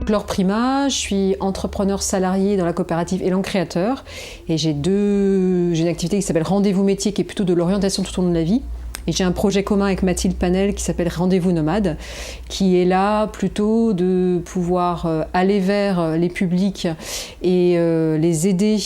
Laure Prima, je suis entrepreneur salarié dans la coopérative Élan Créateur et j'ai une activité qui s'appelle Rendez-vous métier qui est plutôt de l'orientation tout au long de la vie. Et j'ai un projet commun avec Mathilde Panel qui s'appelle Rendez-vous Nomade, qui est là plutôt de pouvoir aller vers les publics et les aider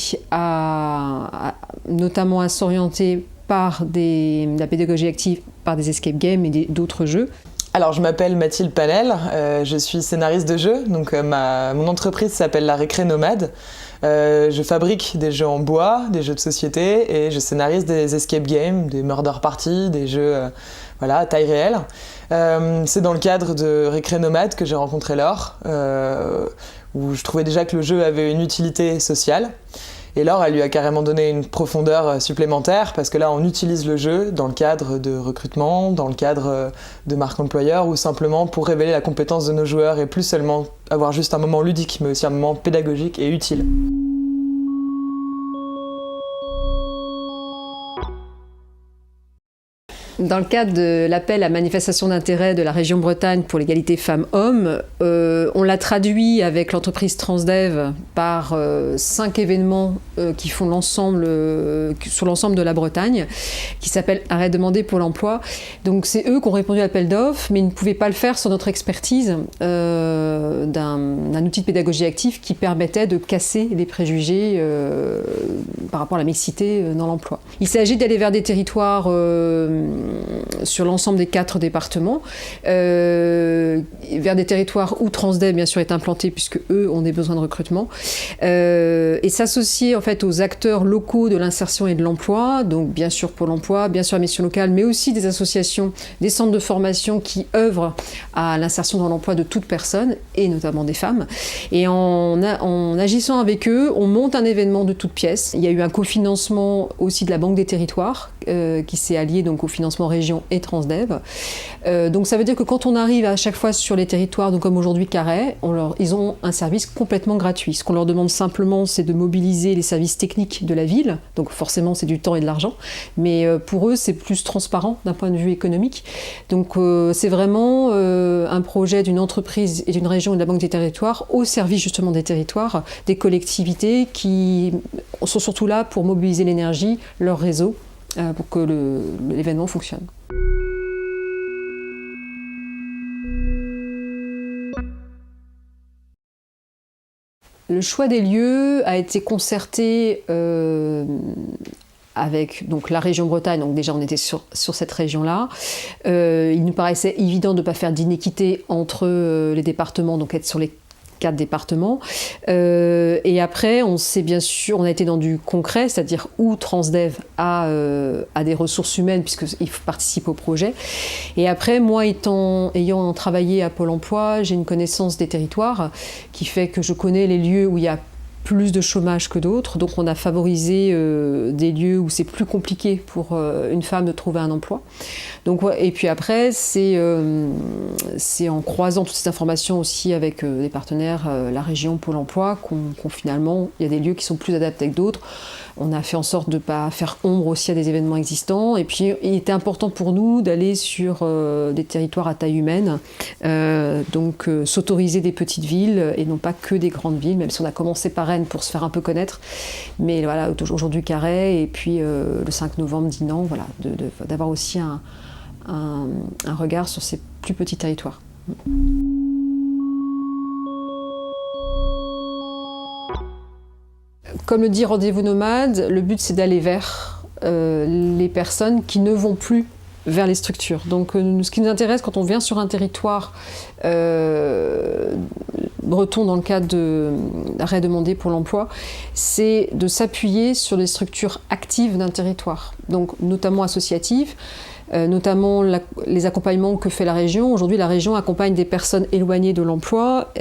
notamment à s'orienter par la pédagogie active, par des escape games et d'autres jeux. Alors, je m'appelle Mathilde Panel, je suis scénariste de jeux, donc mon entreprise s'appelle La Récré Nomade. Je fabrique des jeux en bois, des jeux de société et je scénarise des escape games, des murder parties, des jeux à taille réelle. C'est dans le cadre de Récré Nomade que j'ai rencontré Laure, où je trouvais déjà que le jeu avait une utilité sociale. Et Laure, elle lui a carrément donné une profondeur supplémentaire parce que là, on utilise le jeu dans le cadre de recrutement, dans le cadre de marque employeur ou simplement pour révéler la compétence de nos joueurs et plus seulement avoir juste un moment ludique, mais aussi un moment pédagogique et utile. Dans le cadre de l'appel à manifestation d'intérêt de la région Bretagne pour l'égalité femmes-hommes, on l'a traduit avec l'entreprise Transdev par 5 événements qui font sur l'ensemble de la Bretagne, qui s'appellent Arrête de demander Pôle emploi. Donc c'est eux qui ont répondu à l'appel d'offres, mais ils ne pouvaient pas le faire sans notre expertise d'un outil de pédagogie active qui permettait de casser les préjugés par rapport à la mixité dans l'emploi. Il s'agit d'aller vers des territoires sur l'ensemble des 4 départements, vers des territoires où Transdev bien sûr est implanté puisque eux ont des besoins de recrutement, et s'associer en fait aux acteurs locaux de l'insertion et de l'emploi, donc bien sûr Pôle emploi, bien sûr la mission locale, mais aussi des associations, des centres de formation qui œuvrent à l'insertion dans l'emploi de toute personne et notamment des femmes. Et en agissant avec eux, on monte un événement de toutes pièces. Il y a eu un cofinancement aussi de la Banque des Territoires qui s'est allié donc au financement région et Transdev. Donc ça veut dire que quand on arrive à chaque fois sur les territoires, donc comme aujourd'hui Carhaix, ils ont un service complètement gratuit. Ce qu'on leur demande simplement, c'est de mobiliser les services techniques de la ville, donc forcément c'est du temps et de l'argent, mais pour eux c'est plus transparent d'un point de vue économique. Donc c'est vraiment un projet d'une entreprise et d'une région et de la Banque des Territoires au service justement des territoires, des collectivités qui sont surtout là pour mobiliser l'énergie, leur réseau, pour que l'événement fonctionne. Le choix des lieux a été concerté avec donc, la région Bretagne, donc déjà on était sur cette région-là. Il nous paraissait évident de ne pas faire d'inéquité entre les départements, donc être sur les 4 départements. Et après, on a été dans du concret, c'est-à-dire où Transdev a des ressources humaines, puisqu'il participe au projet. Et après, moi, ayant travaillé à Pôle emploi, j'ai une connaissance des territoires qui fait que je connais les lieux où il y a plus de chômage que d'autres, donc on a favorisé des lieux où c'est plus compliqué pour une femme de trouver un emploi. Donc, et puis après, c'est en croisant toutes ces informations aussi avec des partenaires, la région, Pôle emploi, qu'on finalement, il y a des lieux qui sont plus adaptés que d'autres. On a fait en sorte de ne pas faire ombre aussi à des événements existants. Et puis, il était important pour nous d'aller sur des territoires à taille humaine, donc s'autoriser des petites villes et non pas que des grandes villes, même si on a commencé par Rennes pour se faire un peu connaître. Mais voilà, aujourd'hui Carhaix et puis le 5 novembre Dinan, voilà, d'avoir aussi un regard sur ces plus petits territoires. Comme le dit Rendez-vous Nomade, le but c'est d'aller vers les personnes qui ne vont plus vers les structures. Donc ce qui nous intéresse quand on vient sur un territoire breton dans le cadre d'arrêt demandé pour l'emploi, c'est de s'appuyer sur les structures actives d'un territoire, donc notamment associatives, notamment les accompagnements que fait la région. Aujourd'hui, la région accompagne des personnes éloignées de l'emploi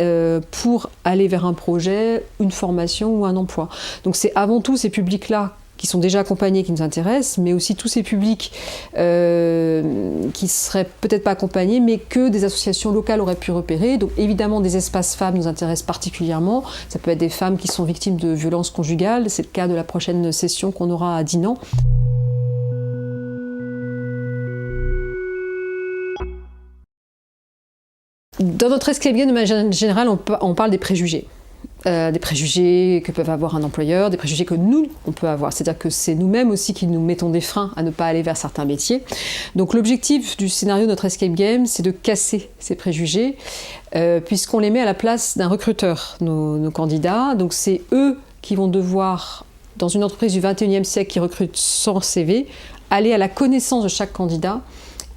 pour aller vers un projet, une formation ou un emploi. Donc c'est avant tout ces publics-là qui sont déjà accompagnés, qui nous intéressent, mais aussi tous ces publics qui seraient peut-être pas accompagnés, mais que des associations locales auraient pu repérer. Donc évidemment, des espaces femmes nous intéressent particulièrement. Ça peut être des femmes qui sont victimes de violences conjugales. C'est le cas de la prochaine session qu'on aura à Dinan. Dans notre escape game, de manière générale, on parle des préjugés. Des préjugés que peuvent avoir un employeur, des préjugés que nous, on peut avoir. C'est-à-dire que c'est nous-mêmes aussi qui nous mettons des freins à ne pas aller vers certains métiers. Donc l'objectif du scénario de notre escape game, c'est de casser ces préjugés, puisqu'on les met à la place d'un recruteur, nos candidats. Donc c'est eux qui vont devoir, dans une entreprise du 21e siècle qui recrute sans CV, aller à la connaissance de chaque candidat.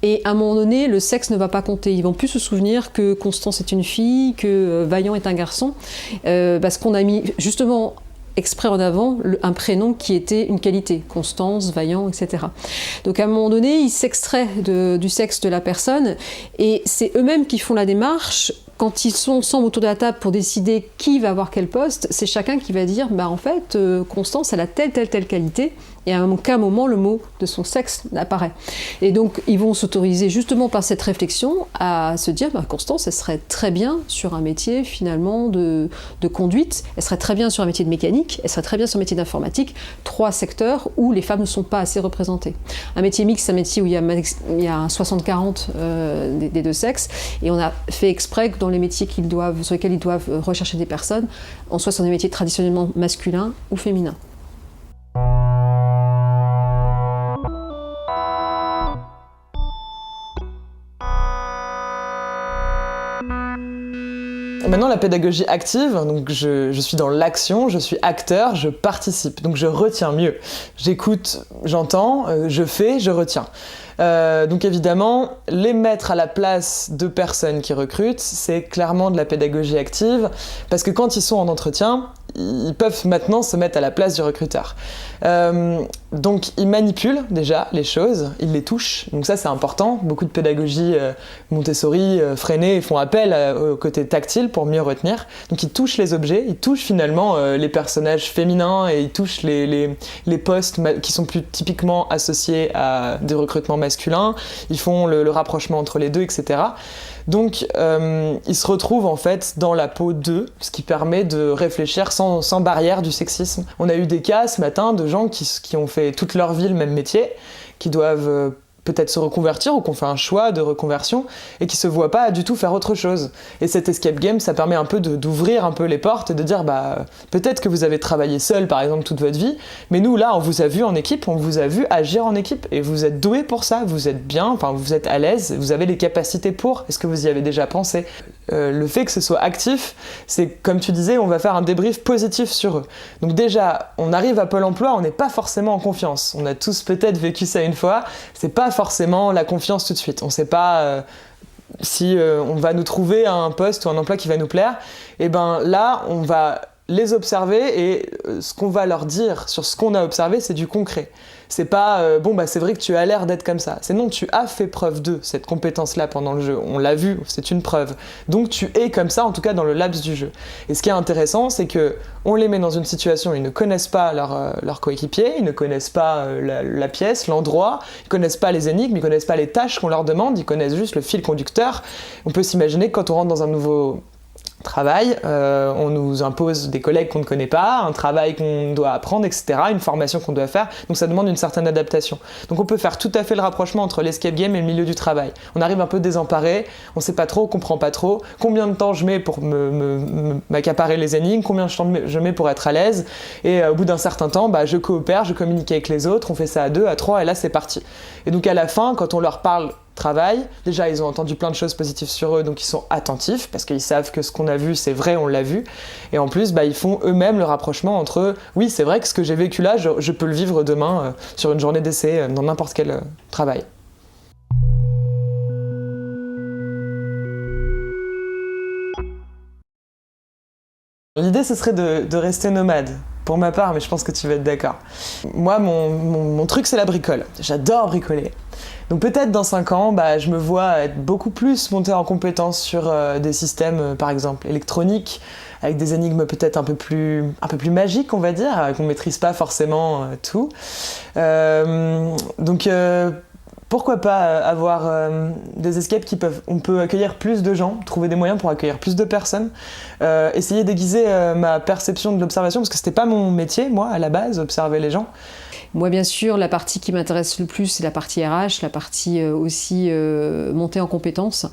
Et à un moment donné, le sexe ne va pas compter. Ils vont plus se souvenir que Constance est une fille, que Vaillant est un garçon, parce qu'on a mis justement exprès en avant un prénom qui était une qualité, Constance, Vaillant, etc. Donc à un moment donné, ils s'extraient du sexe de la personne, et c'est eux-mêmêmes qui font la démarche. Quand ils sont ensemble autour de la table pour décider qui va avoir quel poste, c'est chacun qui va dire en fait, Constance, elle a telle qualité, et à aucun moment le mot de son sexe n'apparaît. Et donc ils vont s'autoriser justement par cette réflexion à se dire Constance, elle serait très bien sur un métier finalement de conduite, elle serait très bien sur un métier de mécanique, elle serait très bien sur un métier d'informatique, 3 secteurs où les femmes ne sont pas assez représentées. Un métier mixte, c'est un métier où il y a un 60-40 des deux sexes, et on a fait exprès que dans les métiers sur lesquels ils doivent rechercher des personnes, en soit sur des métiers traditionnellement masculins ou féminins. Maintenant, la pédagogie active, donc je suis dans l'action, je suis acteur, je participe, donc je retiens mieux. J'écoute, j'entends, je fais, je retiens. Donc évidemment, les mettre à la place de personnes qui recrutent, c'est clairement de la pédagogie active, parce que quand ils sont en entretien, ils peuvent maintenant se mettre à la place du recruteur. Donc ils manipulent déjà les choses, ils les touchent, donc ça c'est important. Beaucoup de pédagogie Montessori, Freinet font appel au côté tactile pour mieux retenir. Donc ils touchent les objets, ils touchent finalement les personnages féminins, et ils touchent les postes qui sont plus typiquement associés à des recrutements masculins, ils font le rapprochement entre les deux, etc. Donc ils se retrouvent en fait dans la peau d'eux, ce qui permet de réfléchir sans barrière du sexisme. On a eu des cas ce matin de gens qui ont fait toute leur vie le même métier, qui doivent peut-être se reconvertir ou qu'on fait un choix de reconversion et qui se voient pas du tout faire autre chose. Et cet escape game, ça permet un peu d'ouvrir un peu les portes et de dire peut-être que vous avez travaillé seul par exemple toute votre vie, mais nous là on vous a vu en équipe, on vous a vu agir en équipe et vous êtes doué pour ça, vous êtes bien, vous êtes à l'aise, vous avez les capacités pour. Est-ce que vous y avez déjà pensé ? Le fait que ce soit actif, c'est comme tu disais, on va faire un débrief positif sur eux. Donc déjà, on arrive à Pôle emploi, on n'est pas forcément en confiance. On a tous peut-être vécu ça une fois, c'est pas forcément la confiance tout de suite. On sait pas si on va nous trouver un poste ou un emploi qui va nous plaire. Et là, on va les observer et ce qu'on va leur dire sur ce qu'on a observé, c'est du concret. C'est pas c'est vrai que tu as l'air d'être comme ça. C'est non, tu as fait preuve de cette compétence-là pendant le jeu. On l'a vu, c'est une preuve. Donc tu es comme ça, en tout cas dans le laps du jeu. Et ce qui est intéressant, c'est que on les met dans une situation où ils ne connaissent pas leur coéquipier, ils ne connaissent pas la pièce, l'endroit, ils connaissent pas les énigmes, ils connaissent pas les tâches qu'on leur demande, ils connaissent juste le fil conducteur. On peut s'imaginer que quand on rentre dans un nouveau travail, on nous impose des collègues qu'on ne connaît pas, un travail qu'on doit apprendre, etc., une formation qu'on doit faire, donc ça demande une certaine adaptation. Donc on peut faire tout à fait le rapprochement entre l'escape game et le milieu du travail. On arrive un peu désemparé, on sait pas trop, on comprend pas trop, combien de temps je mets pour m'accaparer les énigmes, combien de temps je mets pour être à l'aise, et au bout d'un certain temps, je coopère, je communique avec les autres, on fait ça à 2, à 3, et là c'est parti. Et donc à la fin, quand on leur parle travaillent. Déjà, ils ont entendu plein de choses positives sur eux, donc ils sont attentifs, parce qu'ils savent que ce qu'on a vu, c'est vrai, on l'a vu. Et en plus, ils font eux-mêmes le rapprochement entre « oui, c'est vrai que ce que j'ai vécu là, je peux le vivre demain sur une journée d'essai, dans n'importe quel travail ». L'idée, ce serait de rester nomade, pour ma part, mais je pense que tu vas être d'accord. Moi, mon truc, c'est la bricole. J'adore bricoler. Donc peut-être dans 5 ans, je me vois être beaucoup plus montée en compétence sur des systèmes, par exemple, électroniques, avec des énigmes peut-être un peu plus magiques, on va dire, qu'on maîtrise pas forcément tout. Pourquoi pas avoir des escapes on peut accueillir plus de gens, trouver des moyens pour accueillir plus de personnes, essayer d'aiguiser ma perception de l'observation, parce que c'était pas mon métier, moi, à la base, observer les gens. Moi, bien sûr, la partie qui m'intéresse le plus, c'est la partie RH, la partie aussi montée en compétences.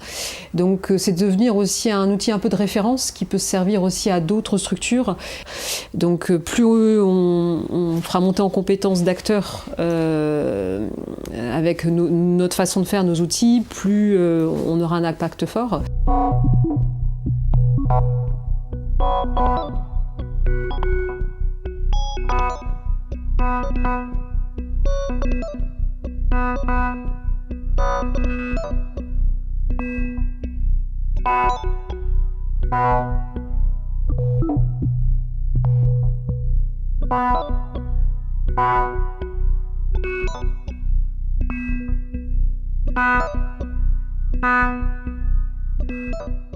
Donc, c'est de devenir aussi un outil un peu de référence qui peut servir aussi à d'autres structures. Donc, plus on fera monter en compétences d'acteurs avec notre façon de faire, nos outils, plus on aura un impact fort. Thank you.